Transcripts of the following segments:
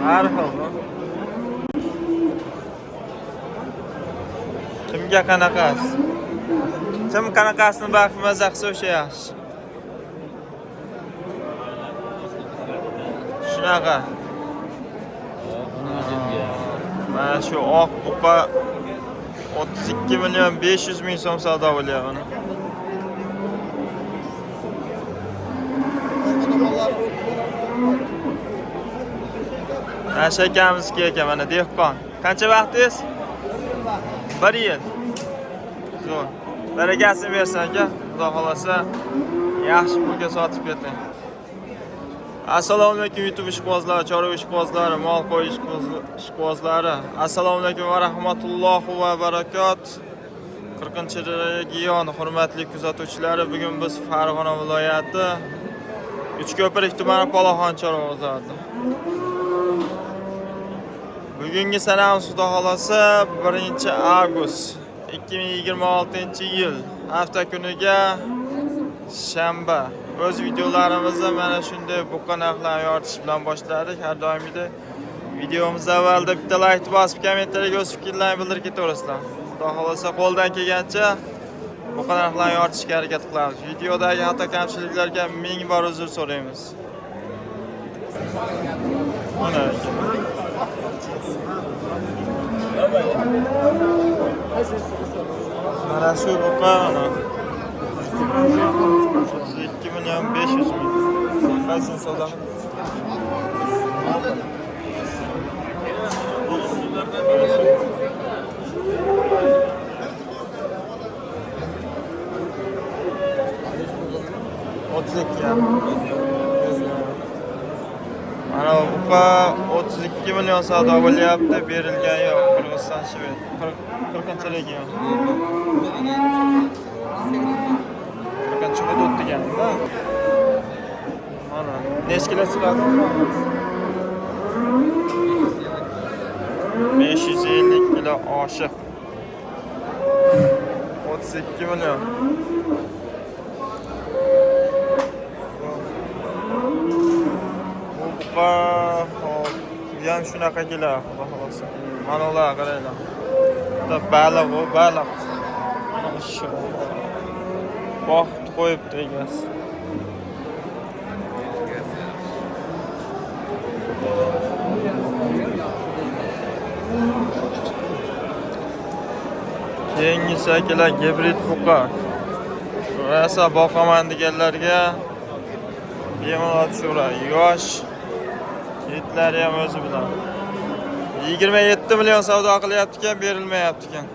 Har xil. Kimga qanaqasi? Kim qanaqasini baxmaza qilsa o'sha yaxshi. Shunaqa. Mana shu oq buqa 32 million 500 ming so'm savdo bo'lyapti. Asha akamizga ekan mana dehqon. Qancha vaqtingiz? 1 yil. Zo'r. Barakasini bersin aka. Xudo xolasa yaxshi pulga sotib keting. Assalomu alaykum YouTube ishqibozlari, chorva ishqibozlari, mol qo'y ishqibozlari. Assalomu alaykum va rahmatullohi va barakot. 40-region hurmatli kuzatuvchilari, bugun biz Farg'ona viloyati Uchko'prik tumani Palaxon chorva bozorida. Bugungi sanamiz xudo xolasa 1-avgust 2026-yil hafta kuniga shanba. O'z videolarimizni mana shunday buqa narxlarini yoritish bilan boshladik. Har doimgidek videomiz avvalda bitta like bosib, kommentariyaga o'z fikrlaringizni bildirib ketaverasizlar. Xudo xolasa qo'ldan kelgancha buqa narxlarini yoritishga harakat qilamiz. Videodagi xato kamchiliklarga ming bor uzr so'raymiz. Mana shu buqa 32 million 500 ming. Qaysini savdo? Mana buqa 32 million savdo bo'lyapti, berilgan yo'q. Qirg'iziston Shved 40-region. 40 hudud deganda. Mana necha kilo chiqadi? 550 kilo oshiq. 32 million. Ham shunaqa keladi, xudo xolasa. Mana ular qaranglar. Bitta baliq u, baliq. Shu. Vaqt qo'yibdi egasi. Keyingisi akalar gibrid buqa. Rosa boqaman deganlarga bemalol tushiradi. Yosh etlari ham o'zi bilan 27 million savdo qilyapti ekan, berilmayapti ekan.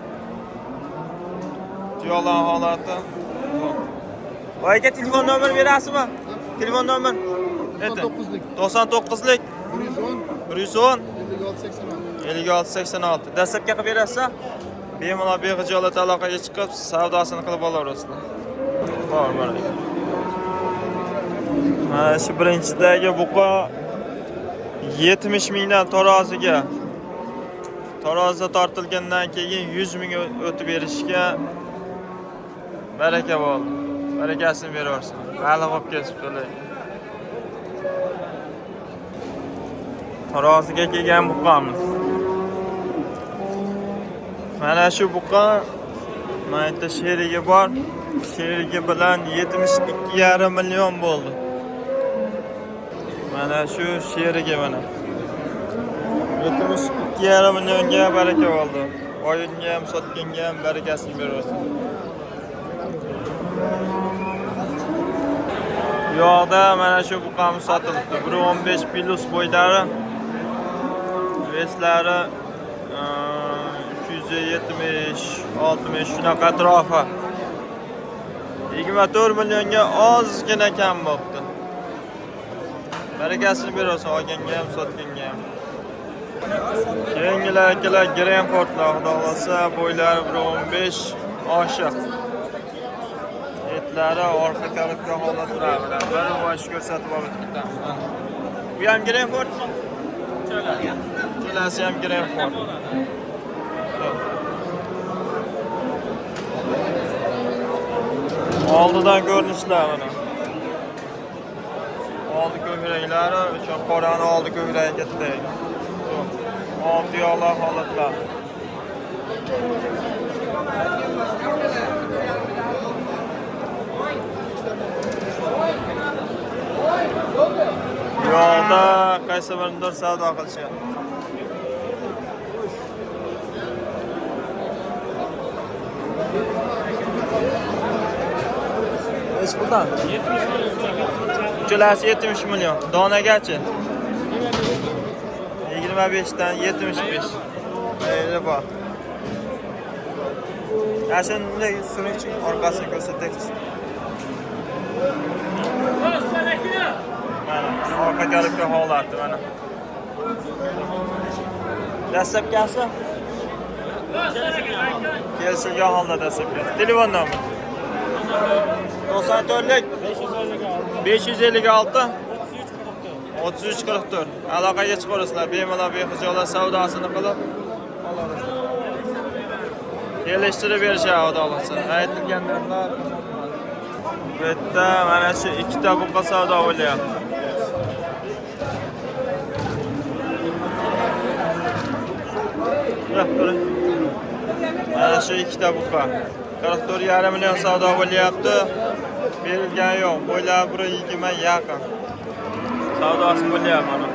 Tuyoqlar holati. Voyga telefon nomer berasizmi? Telefon nomer 99lik 110 5686. Dastlabki qilib berasiz? Bemalol bexijolat aloqaga chiqib, savdosini qilib olaverasizlar. Bor. Mana shu birinchidagi buqa 70 mingdan taroziga. Taroziga tortilgandan keyin 100 ming o'tib berishga baraka bo'ldi. Barakasini beraversin. Baliq olib kesib qo'yay. Taroziga kelgan buqamiz. Mana shu buqa mayda sherigi bor. Sherigi bilan 72,5 million bo'ldi. Mana shu sherigi mana. 72,5 millionga baraka bo'ldi. Oyinga ham sotganga ham barakasini beraversin. Yo'qda mana shu buqamiz sotilibdi. 1.15 plus bo'ylari. Veslari 270, 60 shunaqa atrofi. 24 millionga ozgina kam bo'libdi. Barakasini beraversin, olganga ham, sotganga ham. Keyingilar akalar Grenfordlar, xudo xolasa, bo'ylari 1.15 oshiq. Etlari orqa kalikka holat turadi. Bir vosh ko'rsatib olib ketamiz. Bu ham Grenford. Cho'lasi ham Grenford. Oldidan ko'rinishlar mana. Oldi ko'kraklari, o'sha qorani oldi ko'kragi katta. Olti yo'qlar holatlar. Yo'lda qaysi biridir savdo qilishadi. Neç buradan? 70 milyon. Uchalasi 70 milyon. Donagachi? 25 dan 75. Mayli bor. Ashunday suning orqasini ko'rsatyapsiz. Mana orqa garibga holati mana. Dastlabkasi? Kelishilgan holda dastlabkasi. Telefon nomeri 94lik 556 33 44. Aloqaga chiqarsizlar. Bemalol bexijolat savdosini qilib olasizlar. Kelishtirib berishadi xudo xolasa. Aytilgan narxlar. Bu yerda mana shu ikkita buqa savdo bo'lyapti. Mana shu ikkita buqa 44,5 million savdo bo'lyapti. Berilgan yo'q. Bo'ylab 120 yaqin. Savdosi bo'lyapti mana.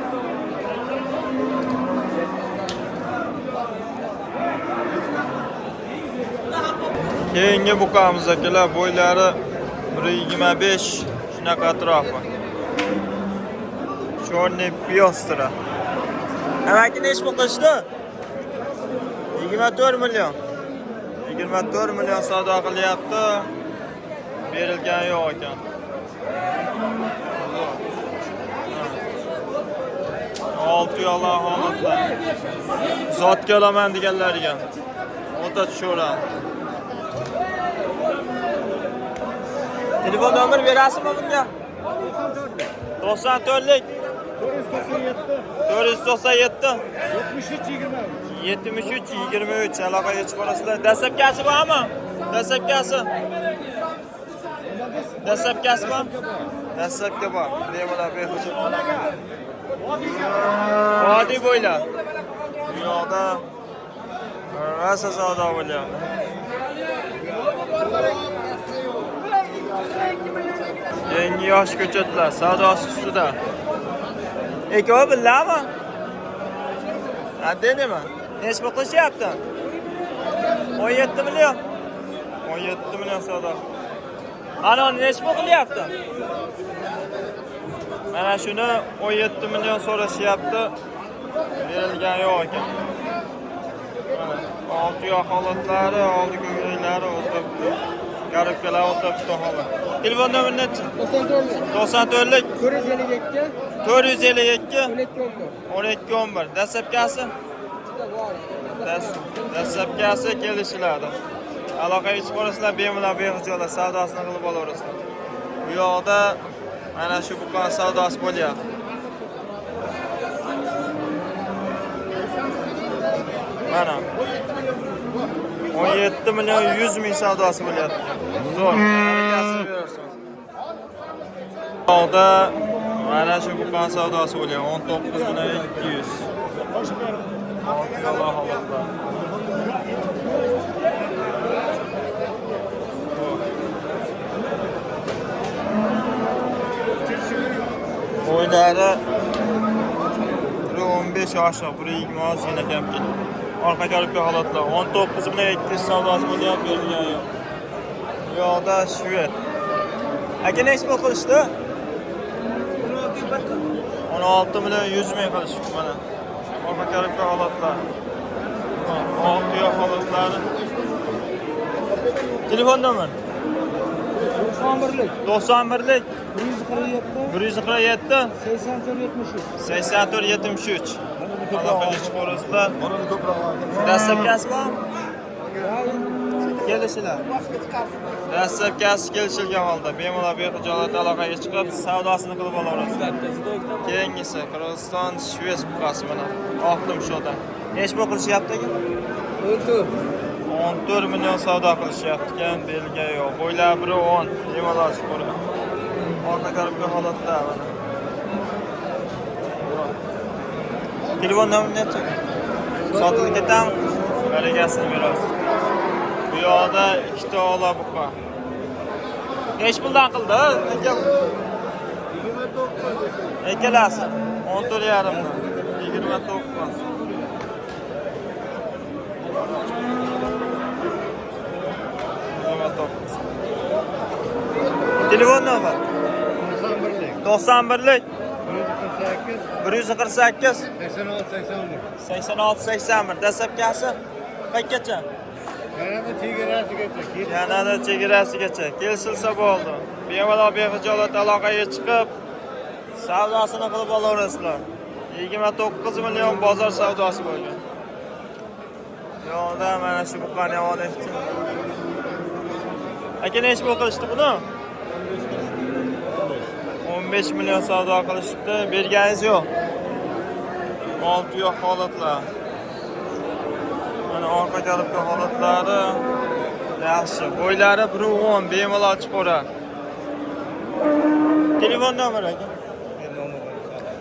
Keyingi buqamiz akalar bo'ylari 125 shunaqa atrofi. Chorniy Pyostra. Amaki nechi pul qilishdi? 24 million. 24 million savdo qilyapti. Berilgan yo'q ekan. Olti yo'qlar holatlar. Zotga olaman deganlarga. O'ta tushiradi. Telefon nomer berasizmi bunga? 94lik 497 73 23 aloqaga chiqarasizlar. Dastlabkasi bormi? Dastlabkasi. Dastlabkasi bor? Dastlabki bor. Bemalol bexijolat. Vodiy bo'ylab. Bu yoqda rosa savdo bo'lyapti. Yangi yosh ko'chatlar savdosi ustida. Ikkovi birdami? Addenimi? Necha pul qilishyapti? 17 million. 17 million savdo. Ana necha pul qilyapti? Mana shuni 17 million so'rashyapti. Berilgan yo'q ekan. Mana olti yo'q holatlari, oldi ko'ylari o'tiribdi. Garibkalar o'tiribdi holat. Telefon nomeri nechi? 94lik 452 1211. Dastlabkasi? Dastlabkasi kelishiladi. Aloqaga chiqarasizlar, bemalol bexijolat savdosini qilib olaverasizlar. Bu yoqda mana shu buqa savdosi bo'lyapti. Mana 17 million 100 ming savdosi bo'lyapti. Zo'r. Bu yoqda mana shu buqa savdosi bo'lyapti. 19 million 200. Alloh holatlar. Bo'ylari 15 oshiq, 120 oz yana kam keladi. Orqa garibga holatlar 19 bilan 200 savdosi bo'lyapti, berilgan yo'q. Bu yoqda Shved. Aka necha pul qilishdi? 16 million 100 ming qilishdi mana. Orqa garibga holatlar. 6 yo'q holatlari. Telefon nomer 91lik 147 84 73. Aloqaga chiqarasizlar. Dastlabkasi bormi? Kelishinglar. Dastlabkasi kelishilgan holda bemalol bexijolat aloqaga chiqib savdosini qilib olaverasizlar. Keyingisi Qirg'iziston Shved buqasi mana. Oqdim shoda. Necha pul qilishyapti aka? 14 million savdo qilishyapti ekan, belgiya yo'q. Bo'ylab 110 bemalol chiqaradi. Orqa garibga holatda mana. Telefon nomeri nechi? Sotilib ketamiz. Baragasini beramiz. Bu yoqda ikkita ola buqa. Necha puldan qildi? Ikkalasi 14,5 dan 29. Telefon nomer 91lik 148 86 81. Dastlabkasi qayergacha? Yanada chegarasigacha kelishilsa bo'ldi. Bemalol bexijolat aloqaga chiqib savdosini qilib olaverasizlar. 29 million bozor savdosi bo'lgan. Yo'qda mana shu buqani olyapti. Aka necha pul qilishdi buni? 15 million savdo qilishdi. Berganingiz yo'q. Olti yo'q holatlar. Mana orqa tarafga holatlari yaxshi. Bo'ylari 1.10 bemalol chiqaveradi. Telefon nomeri aka.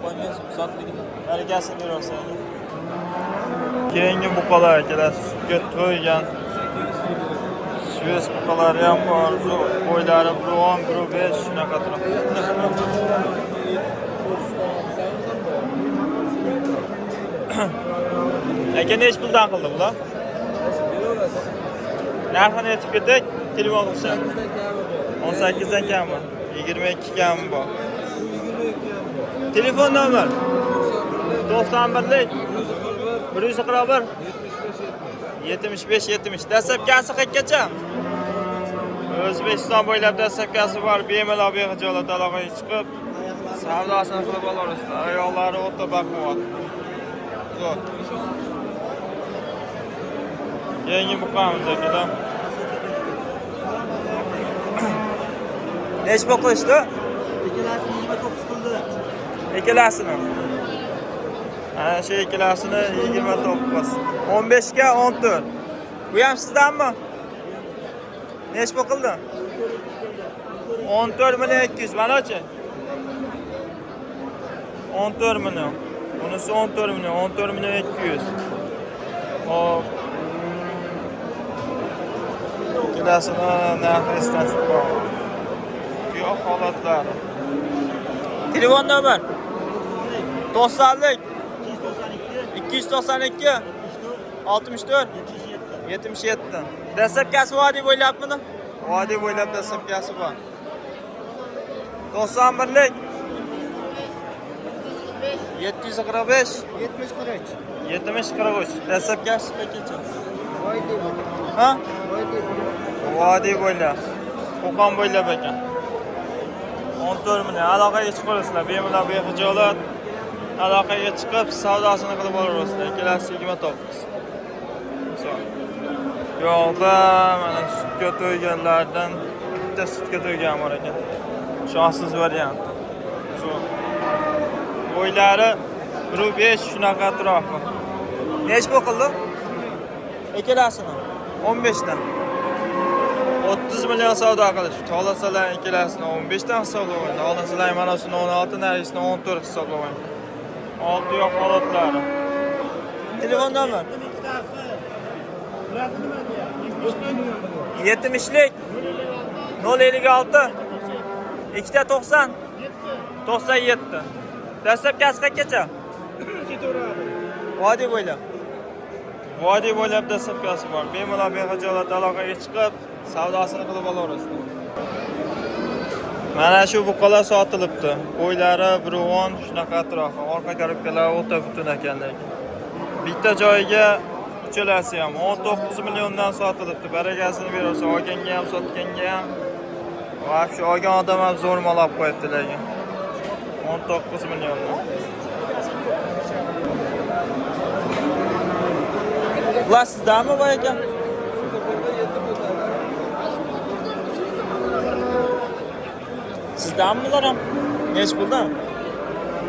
Qo'yingiz sotligini. Baragasini berasiz. Keyingi buqalar akalar sutga to'ygan. Shves buqalari ham bor. Bo'ylari 1.10, 1.5 shunaqa turadi. Aka necha puldan qildi bular? Narxini aytib ketak, telefon qilsa. 18 dan kammi? 22 kammi bor. Telefon nomer 91lik 141 75 70. Dastlabkasi qayergacha? O'zbekiston bo'ylab dastlabkasi bor. Bemalol bexijolat aloqaga chiqib savdosini qilib olasizlar. Ayollari o'ta baquvvat. Zo'r. Yangi buqamiz akalar. Necha pul qilishdi? Ikkalasini 29 qildi. Ikkalasini. Ana shu ikkalasini 29. 15 ga 14. Bu ham sizdanmi? Necha pul qildi? 14 million 200. Mana-chi? 14 million. Bunisi 14 million, 14 million 200. Hop. Ikkalasini narxi eslatib qo'ying. Yo'q holatlari. Telefon nomer 90lik 292 64 77. Dastlabkasi vodiy bo'ylabmi? Vodiy bo'ylab dastlabkasi bor. 91lik 745 70 43. Dastlabkasi qancha? Ha? Vodiy bo'ylab. Qo'qon bo'ylab ekan. 14 million aloqaga chiqaverasizlar. Bemalol bexijolat aloqaga chiqib savdosini qilib olaverasizlar. Ikkalasi 29. Yo'qda mana sutga to'yganlardan bitta sutga to'ygan bor ekan. Shohsiz variant. Bo'ylari 1.5 shunaqa atrofi. Necha pul qildi? Ikkalasini 15 dan 30 million savdo qilish. Xohlasalar ikkalasini 15 dan hisoblayman. Xohlasalar mana shuni 16, narisini 14 hisoblayman. Olti yo'q holatlari. Telefon nomer 70lik 056 290 97. Dastlabkasi qayergacha? Vodiy bo'ylab. Vodiy bo'ylab dastlabkasi bor. Bemalol bexijolat aloqaga chiqib savdosini qilib olaverasizlar. Mana shu buqalar sotilibdi. Bo'ylari 1.10 shunaqa atrofi. Orqa garibkalar o'ta butun ekanlar. Bitta joyiga uchalasi ham 19 milliondan sotilibdi. Baragasini bersa, olganga ham, sotganga ham. Va shu olgan odam ham zo'r malab qo'yibdilar. 19 milliondan. Ular sizdanmi bu ekan? Sizdanmi ular ham? Necha puldan?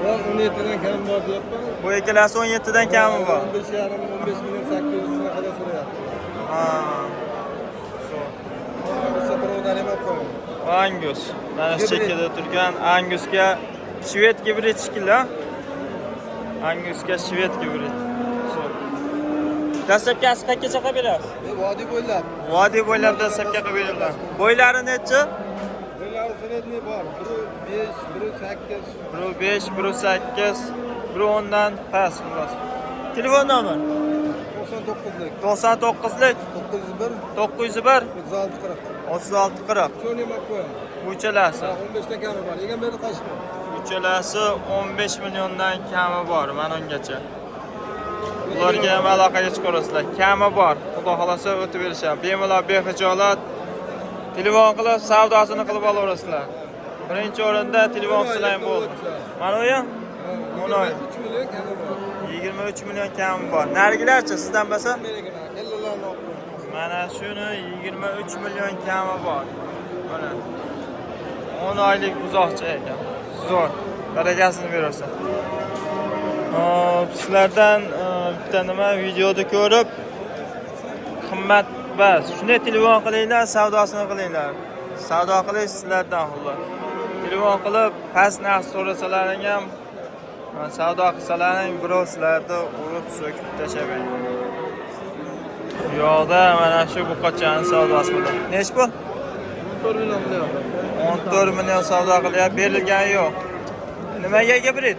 Ular 17 dan kam bor deyapman. Bu ikkalasi 17 dan kami bor. 15,5 million 800 ga qadar so'rayapti. Ha. O'sha birovdan ham olib qo'yaman. Angus. Mana shu chekkada turgan Angusga shved gibrid shikilli. Angusga shved gibrid. Dastlabkasi qanchaga qilib berasiz? Vodiy bo'ylab. Vodiy bo'ylab dastlabki qilib beriladi. Bo'ylari necha? Bo'ylari sredniy bor. Biri 5, biri 8. Biri 5, biri 8, biri 10 dan past xullas. Telefon nomeri 99lik. 99lik 901 901 36 40. 36 40. Shuni nima qo'yaman? Uchalasi. 15 dan kami bor. Yegan beri qochdi. Uchalasi 15 milliondan kami bor mana ungacha. Ularga ham aloqaga chiqarasizlar. Kami bor. Xudo xolasa o'tib berishadi. Bemalol bexijolat telefon qilib savdosini qilib olaverasizlar. Birinchi o'rinda telefon qilsang bo'ldi. Mana u ham 3 million kami bor. 23 million kami bor. Narigilarchi sizdan bo'lsa? Kellalarni olib qo'yamiz. Mana shuni 23 million kami bor. Mana 10 oylik buzoqcha ekan. Zo'r. Barakasini berarsan. Sizlardan bitta nima videoda ko'rib qimmat bas. Shunday telefon qilinglar, savdosini qilinglar. Savdo qilish sizlardan xullas. Telefon qilib past narx so'rasalaring ham savdo qilsalaring birov sizlarni urib so'kib tashlamaydi. Bu yoqda mana shu buqachaning savdosi bo'ldi. Nech bu? 14 million qilyapti. 14 million savdo qilyapti, berilgani yo'q. Nimaga gibrid?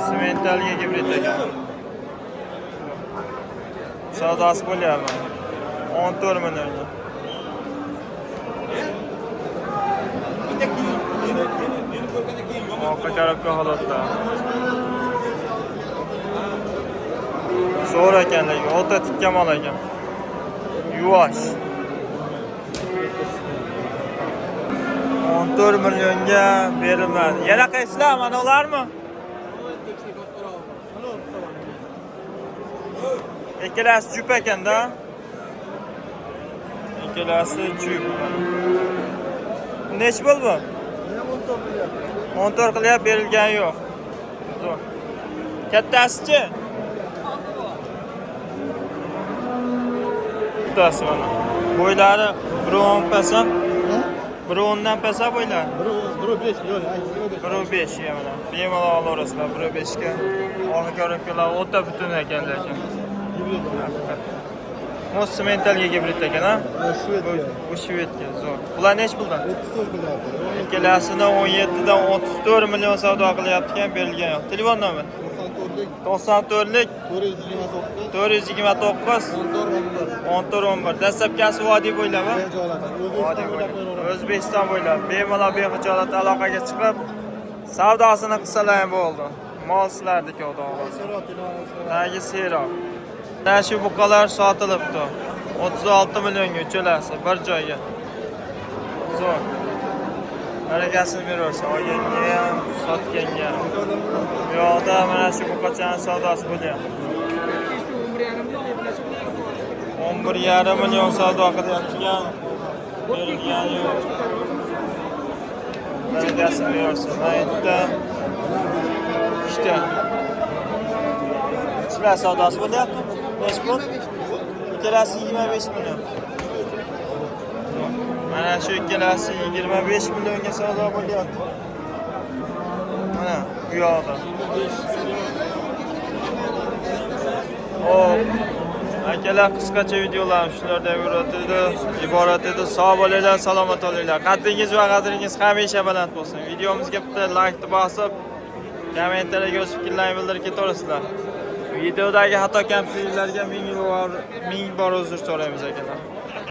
Sementalga gibrid ekan. Savdosi bo'lyapti. 14 millionga. Orqa tarafga holatda. Zo'r ekan lekin o'ta tikka mol ekan. Yuvosh. 14 millionga berilmadi. Yana qaysizlar mana ularmi? Ikkalasi jup ekanda. Ikkalasi jup. Nech bo'ldi bu? 14 qilyapti, berilgani yo'q. Zo'r. Kattasichi? Kattasi mana. Bo'ylari 1.10 pasa. 1.10 dan pasa bo'ylari. 1.5 yo'q, 1.5 ya mana. Bemalol olaverasizlar 1.5 ga. Orqa ko'riklar o'ta butun ekan lekin. Mos sementalga gibrid ekan, ha? Bu shvedga zo'r. Bular nech puldan? 34 qilyapti. Ikkalasini 17 dan 34 million savdo qilyapti ekan, berilgan yo'q. Telefon nomeri 94lik 94lik 429 429 1411. Dastlabkasi vodiy bo'ylab, ha? Vodiy bo'ylab. O'zbekiston bo'ylab bemalol bexijolat aloqaga chiqib savdosini qilsalar ham bo'ldi. Mol sizlardiki, xudo xolasa. Tagi seroq. Mana shu buqalar sotilibdi. 36 millionga uchalasi bir joyga. Zo'r. Barakasini berarsan, olganga ham, sotganga ham. Bu yoqda mana shu buqachaning savdosi bo'lyapti. 11,5 million savdo qilyaptigan. Berilgani yo'q. Barakasini berarsan. Mana yerda ishda. Sizlar savdosi bo'lyapti? Nech pul? Ikkalasi 25 million. Mana shu ikkalasi 25 millionga savdo bo'lyapti. Mana bu yoqda. Hop. Akalar qisqacha videolar shulardan iborat edi. Sog' bo'linglar, salomat bo'linglar. Qaddingiz va qadringiz hamisha baland bo'lsin. Videomizga bitta like bosib, kommentariyaga o'z fikrlaringizni bildirib ketaverasizlar. Videodagi xato kamchiliklarga ming bor uzr so'raymiz akalar.